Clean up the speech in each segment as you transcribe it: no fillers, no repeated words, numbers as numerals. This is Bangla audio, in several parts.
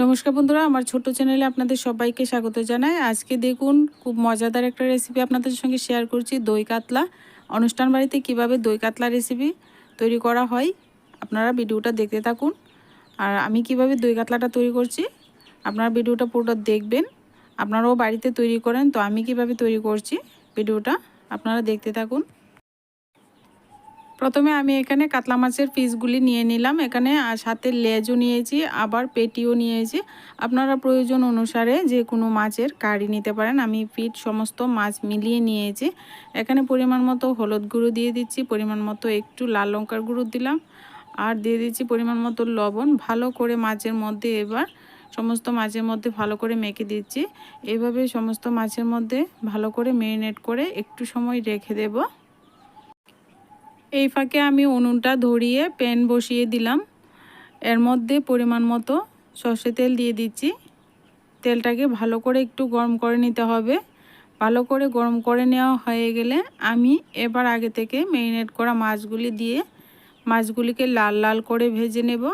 নমস্কার বন্ধুরা, আমার ছোট্ট চ্যানেলে আপনাদের সবাইকে স্বাগত জানাই। আজকে দেখুন খুব মজাদার একটা রেসিপি আপনাদের সঙ্গে শেয়ার করছি। দই কাতলা। অনুষ্ঠান বাড়িতে কিভাবে দই কাতলা রেসিপি তৈরি করা হয় আপনারা ভিডিওটা দেখতে থাকুন। আর আমি কিভাবে দই কাতলাটা তৈরি করছি আপনারা ভিডিওটা পুরোটা দেখবেন। আপনারাও বাড়িতে তৈরি করেন, তো আমি কিভাবে তৈরি করছি ভিডিওটা আপনারা দেখতে থাকুন। প্রথমে আমি এখানে কাতলা মাছের পিসগুলি নিয়ে নিলাম। এখানে সাথে লেজও নিয়েছি, আবার পেটিও নিয়েছি। আপনারা প্রয়োজন অনুসারে যে কোনো মাছের কারি নিতে পারেন। আমি পিঠ সমস্ত মাছ মিলিয়ে নিয়েছি। এখানে পরিমাণ মতো হলুদ গুঁড়ো দিয়ে দিচ্ছি, পরিমাণ মতো একটু লাল লঙ্কার গুঁড়ো দিলাম, আর দিয়ে দিচ্ছি পরিমাণ মতো লবণ। ভালো করে মাছের মধ্যে এবার সমস্ত মাছের মধ্যে ভালো করে মেখে দিচ্ছি। এভাবে সমস্ত মাছের মধ্যে ভালো করে ম্যারিনেট করে একটু সময় রেখে দেব। এই ফাঁকে আমি উনুনটা ধরিয়ে প্যান বসিয়ে দিলাম। এর মধ্যে পরিমাণ মতো সর্ষে তেল দিয়ে দিচ্ছি। তেলটাকে ভালো করে একটু গরম করে নিতে হবে। ভালো করে গরম করে নেওয়া হয়ে গেলে আমি এবার আগে থেকে ম্যারিনেট করা মাছগুলি দিয়ে মাছগুলিকে লাল লাল করে ভেজে নেব।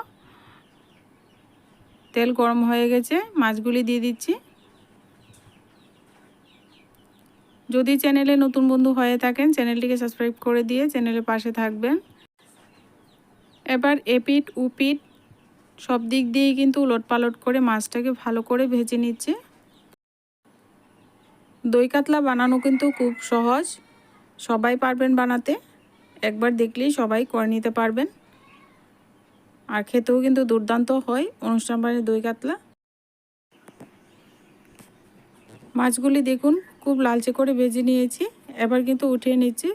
তেল গরম হয়ে গেছে, মাছগুলি দিয়ে দিচ্ছি। যদি চ্যানেলে নতুন বন্ধু হয়ে থাকেন চ্যানেলটিকে সাবস্ক্রাইব করে দিয়ে চ্যানেলের পাশে থাকবেন। এবার এপিঠ উপিঠ সব দিক দিয়েই কিন্তু উলটপালট করে মাছটাকে ভালো করে ভেজে নিচ্ছে। দই কাতলা বানানো কিন্তু খুব সহজ, সবাই পারবেন বানাতে। একবার দেখলেই সবাই করে নিতে পারবেন। আর খেতেও কিন্তু দুর্দান্ত হয় অনুষ্ঠান বাড়ির দই কাতলা। মাছগুলি দেখুন খুব লালচে করে ভেজে নিয়েছি। এবার কিন্তু উঠিয়ে নিচ্ছি।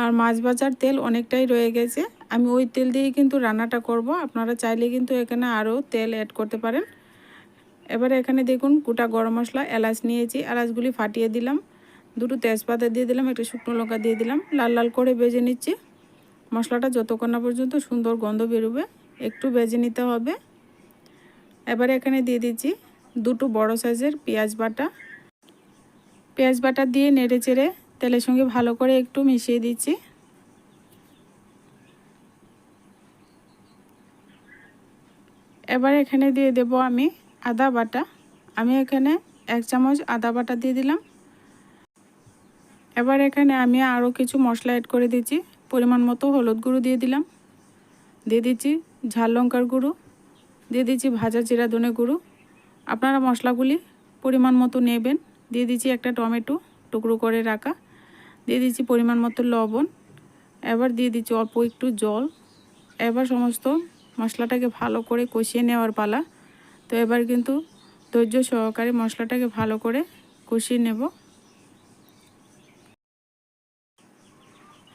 আর মাছ ভাজার তেল অনেকটাই রয়ে গেছে, আমি ওই তেল দিয়েই কিন্তু রান্নাটা করব। আপনারা চাইলে কিন্তু এখানে আরও তেল অ্যাড করতে পারেন। এবারে এখানে দেখুন গোটা গরম মশলা এলাচ নিয়েছি, এলাচগুলি ফাটিয়ে দিলাম। দুটো তেজপাতা দিয়ে দিলাম, একটা শুকনো লঙ্কা দিয়ে দিলাম। লাল লাল করে ভেজে নিচ্ছি। মশলাটা যতক্ষণ না পর্যন্ত সুন্দর গন্ধ বেরোবে একটু ভেজে নিতে হবে। এবারে এখানে দিয়ে দিচ্ছি দুটো বড় সাইজের পেঁয়াজ বাটা। পেঁয়াজ বাটা দিয়ে নেড়ে চেড়ে তেলের সঙ্গে ভালো করে একটু মিশিয়ে দিচ্ছি। এবার এখানে দিয়ে দেব আমি আদা বাটা। আমি এখানে 1 চামচ আদা বাটা দিয়ে দিলাম। এবার এখানে আমি আরও কিছু মশলা অ্যাড করে দিচ্ছি। পরিমাণ মতো হলুদ গুঁড়ো দিয়ে দিলাম, দিয়ে দিচ্ছি ঝাল লঙ্কার গুঁড়ো, দিয়ে দিচ্ছি ভাজা জিরা ধনে গুঁড়ো। আপনারা মশলাগুলি পরিমাণ মতো নেবেন। দিয়ে দিচ্ছি একটা টমেটো টুকরো করে রাখা, দিয়ে দিচ্ছি পরিমাণ মতো লবণ। এবার দিয়ে দিচ্ছি অল্প একটু জল। এবার সমস্ত মশলাটাকে ভালো করে কষিয়ে নেওয়ার পালা। তো এবার কিন্তু ধৈর্য সহকারে মশলাটাকে ভালো করে কষিয়ে নেব।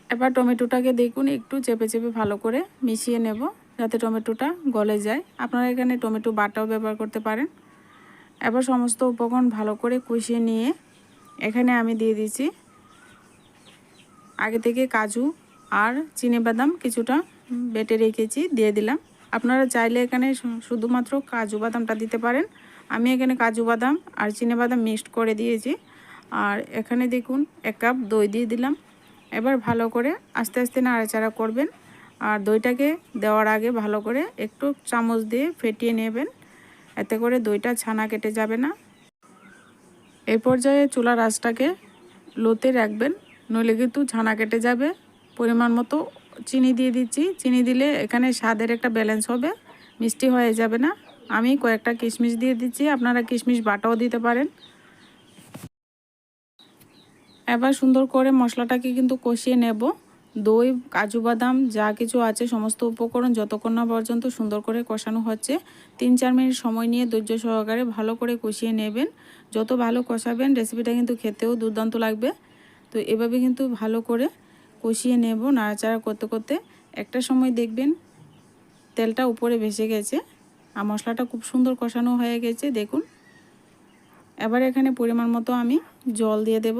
এবার টমেটোটাকে দেখুন একটু চেপে চেপে ভালো করে মিশিয়ে নেব যাতে টমেটোটা গলে যায়। আপনারা এখানে টমেটো বাটাও ব্যবহার করতে পারেন। এবার সমস্ত উপকরণ ভালো করে কষিয়ে নিয়ে এখানে আমি দিয়ে দিচ্ছি আগে থেকে কাজু আর চিনেবাদাম কিছুটা বেটে রেখেছি, দিয়ে দিলাম। আপনারা চাইলে এখানে শুধুমাত্র কাজু বাদামটা দিতে পারেন। আমি এখানে কাজু বাদাম আর চিনেবাদাম মিক্সড করে দিয়েছি। আর এখানে দেখুন 1 কাপ দই দিয়ে দিলাম। এবার ভালো করে আস্তে আস্তে নাড়াচাড়া করবেন। আর দইটাকে দেওয়ার আগে ভালো করে একটু চামচ দিয়ে ফেটিয়ে নেবেন, এতে করে দইটা ছানা কেটে যাবে না। এই পর্যায়ে চুলার আঁচটাকে লোতে রাখবেন, নইলে কিন্তু ছানা কেটে যাবে। পরিমাণ মতো চিনি দিয়ে দিচ্ছি। চিনি দিলে এখানে স্বাদের একটা ব্যালেন্স হবে, মিষ্টি হয়ে যাবে না। আমি কয়েকটা কিশমিশ দিয়ে দিচ্ছি, আপনারা কিশমিশ বাটাও দিতে পারেন। এবার সুন্দর করে মশলাটাকে কিন্তু কষিয়ে নেব। দই কাজু বাদাম যা কিছু আছে সমস্ত উপকরণ যতক্ষণ না পর্যন্ত সুন্দর করে কষানো হচ্ছে 3-4 মিনিট সময় নিয়ে ধৈর্য সহকারে ভালো করে কষিয়ে নেবেন। যত ভালো কষাবেন রেসিপিটা কিন্তু খেতেও দুর্দান্ত লাগবে। তো এভাবে কিন্তু ভালো করে কষিয়ে নেব নাড়াচাড়া করতে করতে। একটা সময় দেখবেন তেলটা উপরে ভেসে গেছে আর মশলাটা খুব সুন্দর কষানো হয়ে গেছে দেখুন। এবার এখানে পরিমাণ মতো আমি জল দিয়ে দেব।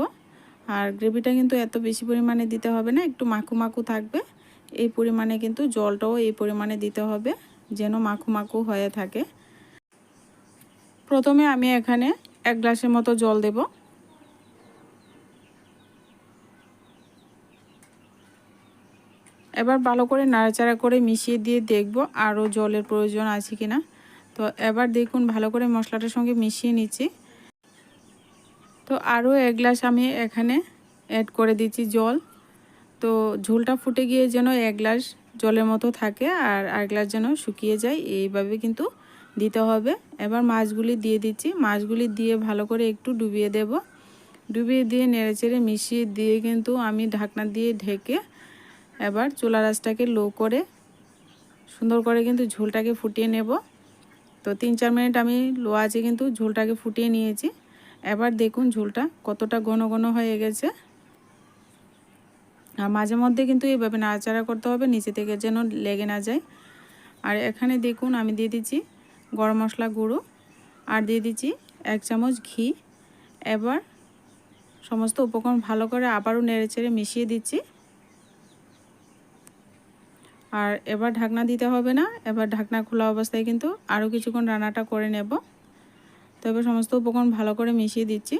আর গ্রেভিটা কিন্তু এত বেশি পরিমাণে দিতে হবে না, একটু মাখু মাখু থাকবে। এই পরিমাণে কিন্তু জলটাও এই পরিমাণে দিতে হবে যেন মাখু মাখু হয়ে থাকে। প্রথমে আমি এখানে 1 গ্লাসের মতো জল দেব। এবার ভালো করে নাড়াচাড়া করে মিশিয়ে দিয়ে দেখব আরও জলের প্রয়োজন আছে কিনা। তো এবার দেখুন ভালো করে মশলাটার সঙ্গে মিশিয়ে নিচ্ছি। তো আরও 1 গ্লাস আমি এখানে অ্যাড করে দিচ্ছি জল। তো ঝোলটা ফুটে গিয়ে যেন 1 গ্লাস জলের মতো থাকে আর 1 গ্লাস যেন শুকিয়ে যায়, এইভাবে কিন্তু দিতে হবে। এবার মাছগুলি দিয়ে দিচ্ছি। মাছগুলি দিয়ে ভালো করে একটু ডুবিয়ে দেব। ডুবিয়ে দিয়ে নেড়েচেড়ে মিশিয়ে দিয়ে কিন্তু আমি ঢাকনা দিয়ে ঢেকে এবার চুলার আঁচটাকে লো করে সুন্দর করে কিন্তু ঝোলটাকে ফুটিয়ে নেব। তো 3-4 মিনিট আমি লো আঁচে কিন্তু ঝোলটাকে ফুটিয়ে নিয়েছি। এবার দেখুন ঝোলটা কতটা ঘন ঘন হয়ে গেছে। আর মাঝে মধ্যে কিন্তু এইভাবে নাড়াচাড়া করতে হবে, নিচে থেকে যেন লেগে না যায়। আর এখানে দেখুন আমি দিয়ে দিচ্ছি গরম মশলা গুঁড়ো আর দিয়ে দিচ্ছি 1 চামচ ঘি। এবার সমস্ত উপকরণ ভালো করে আবারও নেড়েচেড়ে মিশিয়ে দিচ্ছি। আর এবার ঢাকনা দিতে হবে না, এবার ঢাকনা খোলা অবস্থায় কিন্তু আরও কিছুক্ষণ রান্নাটা করে নেব। তো এবার সমস্ত উপকরণ ভালো করে মিশিয়ে দিচ্ছি।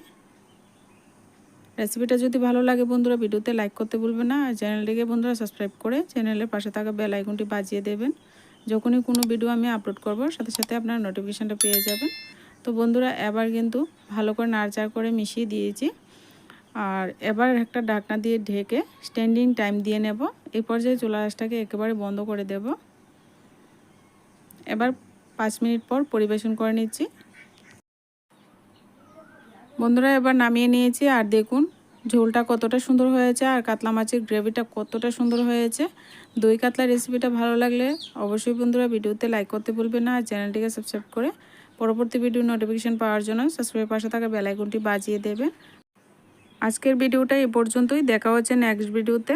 রেসিপিটা যদি ভালো লাগে বন্ধুরা ভিডিওতে লাইক করতে ভুলবেন না, আর চ্যানেলটিকে বন্ধুরা সাবস্ক্রাইব করে চ্যানেলের পাশে থাকা বেল আইকনটি বাজিয়ে দেবেন। যখনই কোনো ভিডিও আমি আপলোড করব সাথে সাথে আপনারা নোটিফিকেশানটা পেয়ে যাবেন। তো বন্ধুরা এবার কিন্তু ভালো করে নাড়াচাড়া করে মিশিয়ে দিয়েছি। আর এবার একটা ঢাকনা দিয়ে ঢেকে স্ট্যান্ডিং টাইম দিয়ে নেব। এই পর্যায়ে চুলা আঁচটাকে একেবারে বন্ধ করে দেব। এবার 5 মিনিট পর পরিবেশন করে নিচ্ছি। বন্ধুরা এবার নামিয়ে নিয়েছি আর দেখুন ঝোলটা কতটা সুন্দর হয়েছে আর কাতলা মাছের গ্রেভিটা কতটা সুন্দর হয়েছে। দই কাতলা রেসিপিটা ভালো লাগলে অবশ্যই বন্ধুরা ভিডিওতে লাইক করতে ভুলবেন না, আর চ্যানেলটিকে সাবস্ক্রাইব করে পরবর্তী ভিডিও নোটিফিকেশান পাওয়ার জন্য সাবস্ক্রাইব পাশে থাকা বেল আইকনটি বাজিয়ে দেবেন। আজকের ভিডিওটা এই পর্যন্তই, দেখা হচ্ছে নেক্সট ভিডিওতে।